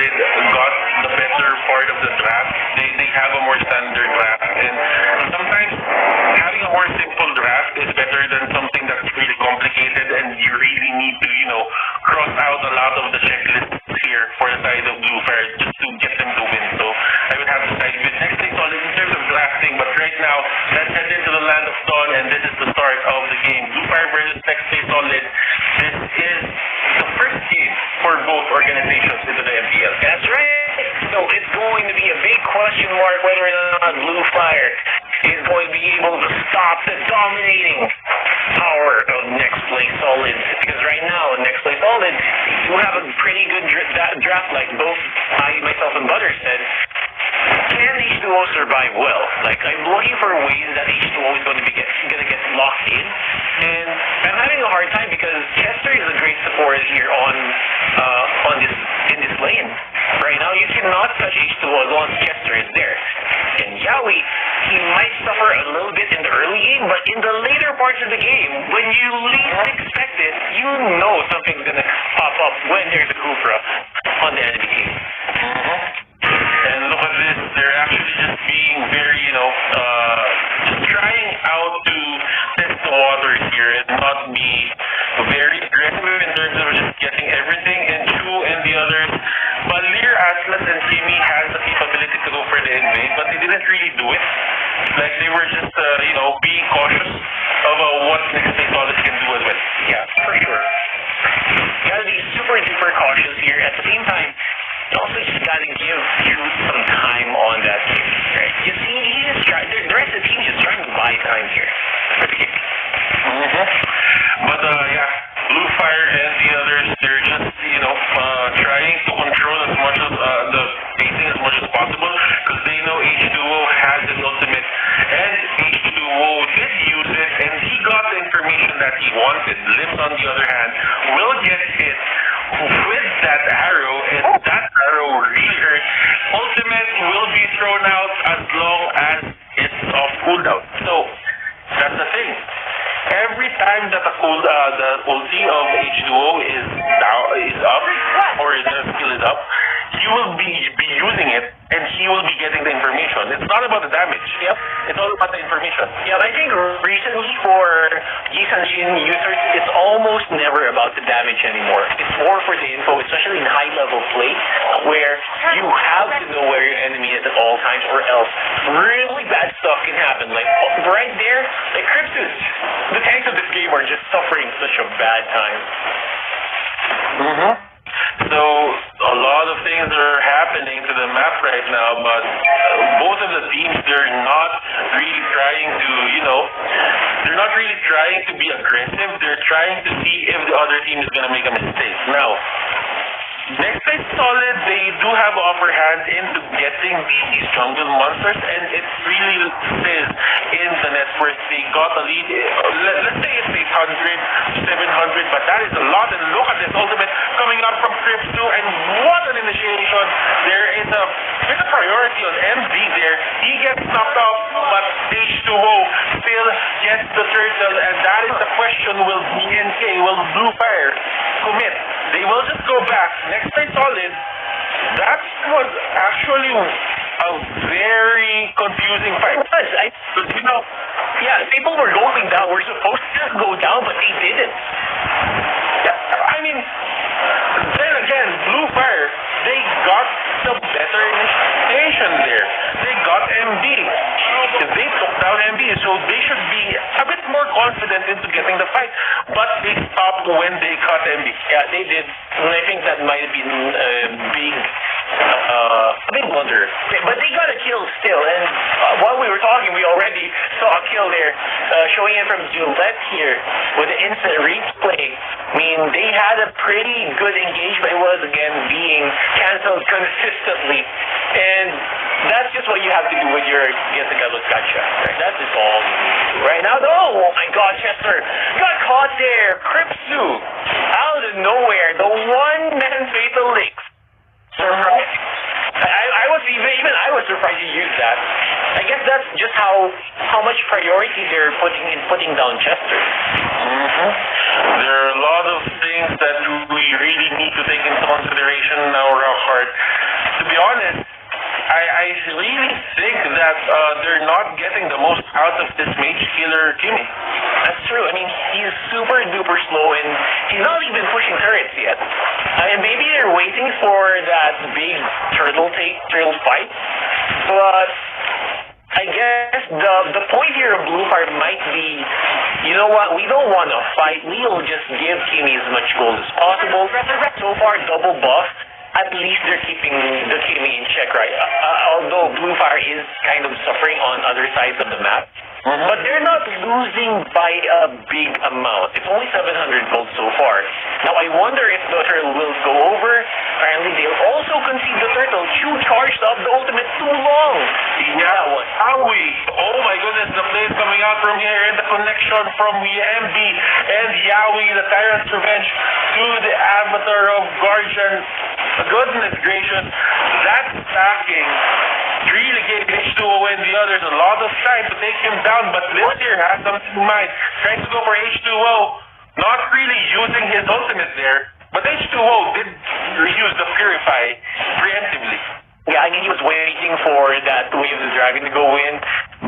Solid got the better part of the draft. They have a more standard draft, and sometimes having a more simple draft is better than something that's really complicated, and you really need to, cross out a lot of the checklists here for the side of Blue Fire just to get them to win. So I would have to side with Next Play Solid in terms of drafting, but right now, let's head into the Land of Dawn, and this is the start of the game. Blue Fire versus Next Play Solid. This is the first game for both organizations into the MPL. That's right. So it's going to be a big question mark whether or not Blue Fire is going to be able to stop the dominating power of Next Play Solid. Because right now, Next Play Solid do have a pretty good draft, like both myself, and Butter said. Can H2O survive well? Like, I'm looking for ways that H2O is going to get locked in, and I'm having a hard time because Chester is a great support here in this lane. Right now, you cannot touch H2O as long as Chester is there. And Yaoi, he might suffer a little bit in the early game, but in the later parts of the game, when you least expect it, you know something's gonna pop up when there's a Kufra on the enemy team. And look at this, they're actually just being very, just trying out to test the waters here and not be very aggressive in terms of just getting everything. And Chu and the others, Balir, Atlas, and Kimi has the capability to go for the invade, but they didn't really do it. Like, they were just, being cautious of what Next Play Solid can do as well. Yeah, for sure. You gotta be super duper cautious here. At the same time, you also just gotta give Truth some time on that game, right? You see, he just trying, the rest of the team is just trying to buy time here for the game. But, Blue Fire and the others, they're just, trying to control as much of the pacing as much as possible, because they know H2O has his ultimate, and H2O did use it, and he got the information that he wanted. Limbs, on the other hand, will get hit with that arrow, and that arrow really hurt. Ultimate will be thrown out as long as it's off cooldown. So that's the thing. Every time that the ulti of H2O is up, or the skill is up, he will be using it, and he will be getting the information. It's not about the damage. Yep. It's all about the information. Yeah, I think recently for Yisanjin users, it's almost never about the damage anymore. It's more for the info, especially in high-level play, where you have to know where your enemy is at all times, or else really bad stuff can happen. Like, right there, like Cryptus, the tanks of this game are just suffering such a bad time. So a lot of things are happening to the map right now, but both of the teams, they're not really trying to, they're not really trying to be aggressive. They're trying to see if the other team is going to make a mistake. Now, Next Play Solid, they do have upper hand into getting these jungle monsters, and it really says in the net worth they got a lead. Let's say it's 800, 700, but that is a lot. And look at this ultimate coming out from Crips 2, and what an initiation. There is a bit of priority on MD there. He gets knocked off, but H2O still gets the turtle, and that is the question: will BNK, will Blue Fire commit? They will just go back. Next Play Solid, that was actually a very confusing fight. It was. People were going down. We're supposed to go down, but they didn't. Yeah, I mean, then again, Blue Fire, they got the better initiation there. They got MD. They took down MD, so they should be a bit more confident into getting the fight. But they stopped when they cut MD. Yeah, they did. And I think that might have been a big blunder. But they got a kill still. And while we were talking, we already saw a kill there. Showing it from Juliet here with the instant replay. I mean, they had a pretty good engagement. It was, again, being cancelled consistently. And that's just what you have to do with your get-together gotcha. Right? That is all you need to do right now. Oh my God, Chester got caught there. Kripsu out of nowhere. The one-man fatal links. Surprise. I was surprised you used that. I guess that's just how much priority they're putting down Chester. There are a lot of things that we really need to take into consideration now, Rockheart. to be honest, I really think that they're not getting the most out of this mage killer Kimmy. That's true. I mean, he's super duper slow, and he's not even pushing turrets yet. And maybe they're waiting for that big turtle fight, but I guess the point here of Bluefire might be, you know what, we don't want to fight, we'll just give Kimmy as much gold as possible. So far, double buff, at least they're keeping the Kimmy in check, right? Although Bluefire is kind of suffering on other sides of the map. But they're not losing by a big amount. It's only 700 gold so far. Now, I wonder if the turtle will go over. Apparently, they'll also concede the turtle. Chu charged up the ultimate too long. Yeah, Howie. Oh my goodness, the play is coming out from here, and the connection from MB and Yowie, the Tyrant's Revenge, to the Avatar of Guardian. Goodness gracious, that stacking really gave H2O and the others a lot of time to take him down, but Liz here has something in mind, trying to go for H2O, not really using his ultimate there, but H2O did use the Purify preemptively. Yeah, I mean, he was waiting for that Wave of the Dragon to go in,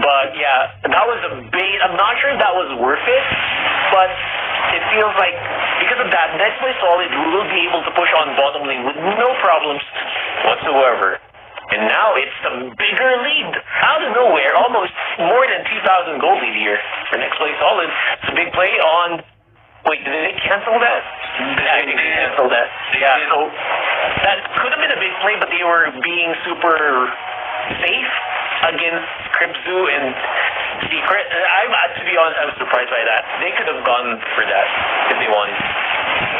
but yeah, that was a bait. I'm not sure that was worth it, but it feels like because of that, next play Solid will be able to push on bottom lane with no problems whatsoever. And now it's a bigger lead out of nowhere, almost more than 2,000 gold lead here for next play Solid. It's a big play on. Wait, did they cancel that? I think they canceled that. Yeah, so that could have been a big play, but they were being super safe against Kripzu and Secret. To be honest, I was surprised by that. They could have gone for that if they wanted.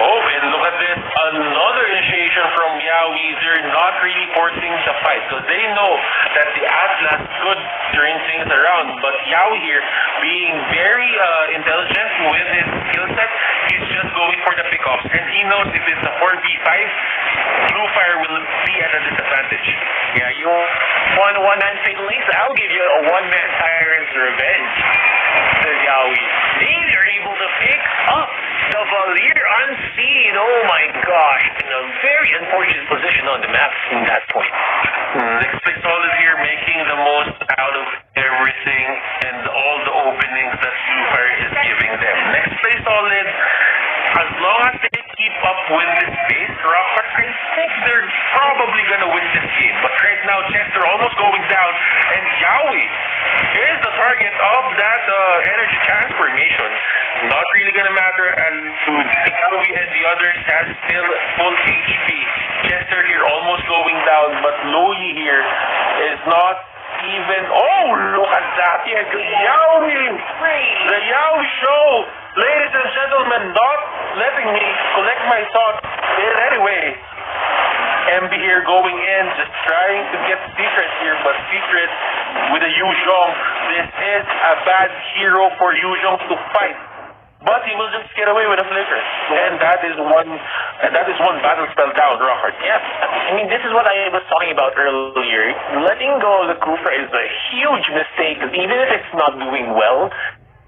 Oh, and look at this. Another initiation from Yowie. They're not really forcing the fight because they know that the Atlas could turn things around. But Yowie here, being very intelligent with his skill set, he's just going for the pickoffs. And he knows if it's a 4v5, Bluefire will be at a disadvantage. Yeah, you want a one-man fatal links? I'll give you a one-man Tyrant's Revenge, says Yowie. They are able to pick up the Valir Unseen. Oh my gosh, in a very unfortunate position on the map from that point. Next play Solid here, making the most out of everything and all the openings that Bluefire is giving them. Next play Solid, as long as they keep up with this pace, Rocket, I think they're probably gonna win this game. But right now, Chester almost going down, and Yowie is the target of that energy transformation. Not really gonna matter, and Yowie and the others has still full HP. Chester here almost going down, but Loyi here is not even. Oh, look at that! Yeah, the Yowie show, ladies and gentlemen, not letting me collect my thoughts. Anyway, MB here going in, just trying to get Secret here, but Secret with a Yuzhong. This is a bad hero for Yuzhong to fight. But he will just get away with a flicker. And that is one battle spell down, Rockard. Yeah. I mean, this is what I was talking about earlier. Letting go of the Kufa is a huge mistake, because even if it's not doing well,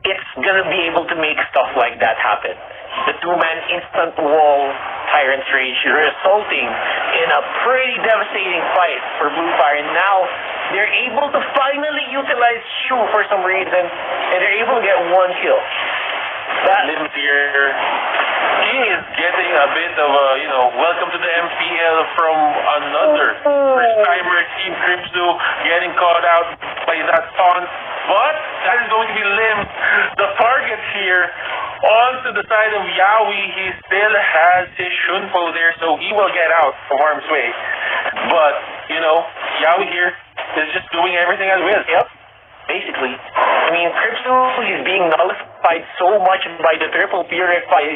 it's gonna be able to make stuff like that happen. The two-man instant wall Tyrant's Rage resulting in a pretty devastating fight for Bluefire. And now they're able to finally utilize Shu for some reason, and they're able to get one kill. That Limbs here, he is getting a bit of a, welcome to the MPL from another first-timer, Team Kripzu, getting caught out by that taunt. But that is going to be Limbs. The targets here onto the side of Yowie. He still has his Shunpo there, so he will get out of harm's way. But, Yowie here is just doing everything as will. Yep. Basically. I mean, Kripzu is being nullified so much by the triple Purify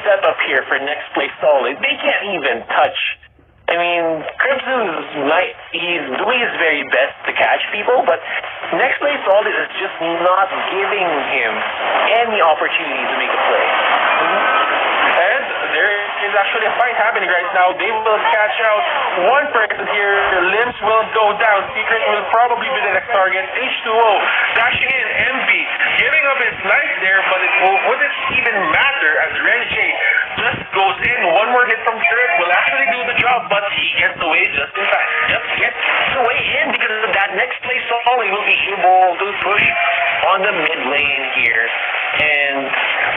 setup here for next play Solid. They can't even touch. I mean, he's doing his very best to catch people, but next play Solid is just not giving him any opportunity to make a play. And there is actually a fight happening right now. They will catch out one person here. Limbs will go down. Secret will probably be the next target. H2O dashing in. MB giving up his life there, but wouldn't even matter as Renjay just goes in, one more hit from Turret will actually do the job, but he gets away just in time. Just gets away in because of that next play Solid will be able to push on the mid lane here. And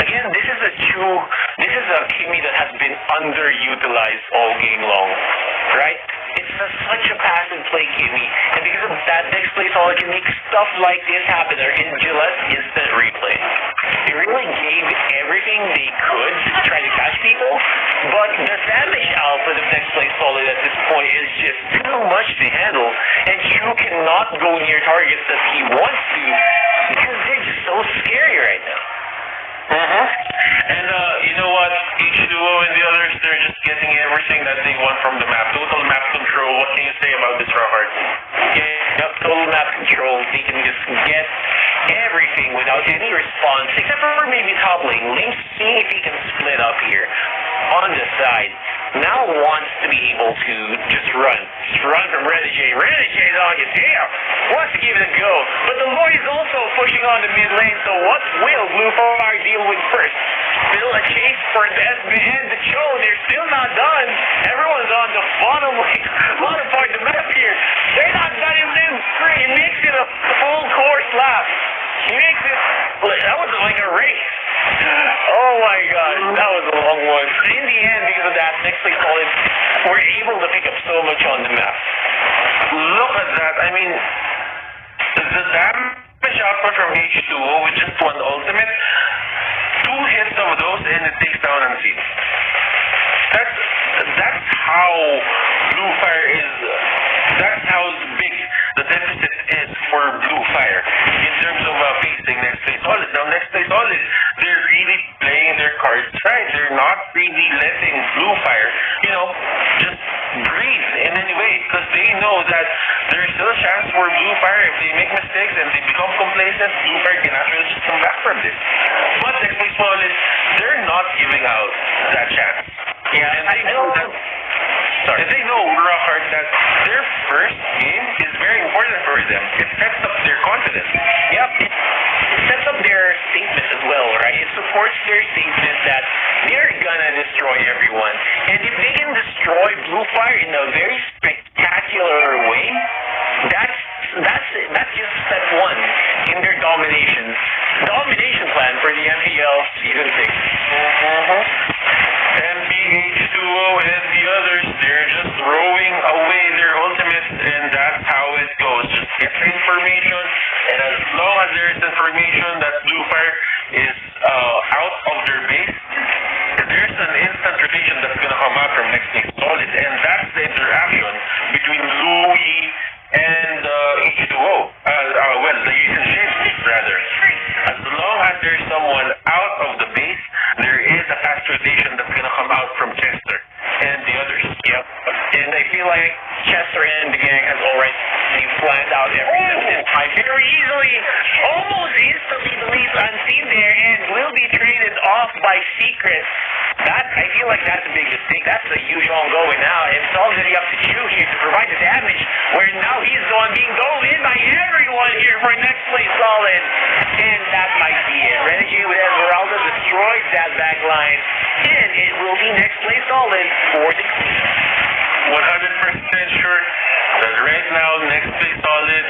again, this is a Kimi that has been underutilized all game long, right? It's such a passive play, Kimi, and because of that, next play Solid can make stuff like this happen, or in Gillette instant replay. They really gave everything they could to try to catch people, but the damage output of next play Solid at this point is just too much to handle, and you cannot go near targets that he wants to, because they're just so scary right now. And you know what? H2O and the others, they're just getting everything that they want from the map. Total map control. What can you say about this, Robert? Yeah, total map control. They can just get everything without any response, except for maybe top lane. Link, see if he can split up here on the side. Now wants to be able to just run. Just run from Renegade. Renegade's on his tail. Wants to give it a go. But the boy is also pushing on the mid lane, so what will Blue Fire deal with first? Still a chase for Death and the show. They're still not done. Everyone's on the bottom part of the map here. They're not done in them three. He makes it a full course lap. He makes it, that was like a race. Oh my god, that was a long one. In the end, because of that, next play Solid were able to pick up so much on the map. Look at that. I mean, the damage output from H2O with just one ultimate, 2 hits of those and it takes down Unseen. That's how Blue Fire is, that's how big the deficit is for Blue Fire in terms of facing next play Solid. Now next play Solid, they're really playing their cards right. They're not really letting Blue Fire, just breathe in any way, because they know that there's still a chance for Blue Fire. If they make mistakes and they become complacent, Blue Fire can actually just come back from this. But next play Solid, they're not giving out that chance. Yeah, and they know that. Sorry. And they know rock hard that their first game is very important for them. It sets up their confidence. Yep. It sets up their statement as well, right? It supports their statement that they're gonna destroy everyone. And if they can destroy Blue Fire in a very spectacular way, that's just step one in their domination plan for the MPL Season 6. And BH2O and the others, they're just throwing away their ultimates, and that's how it goes. Just get the information, and as long as there is information that Blue Fire is out of their base, there's an instant rotation that's going to come out from next play Solid, and that's the interaction between Louis and H2O. The relationship, rather. As long as there's someone out of the base, there is a fast rotation that's going to come out from Chester and the others. Yep. And I feel like Chester and the gang has already planned out everything. Very easily, almost instantly deletes Unseen there and will be traded off by Secret. I feel like that's a big mistake. That's a huge ongoing now. And it's already up to Chu here to provide the damage, where now he's the one being dove in by everyone here for next play Solid. And that might be it. Renegade with Esmeralda destroys that back line. And it will be next play Solid for the cleanup. 100% sure that right now next play Solid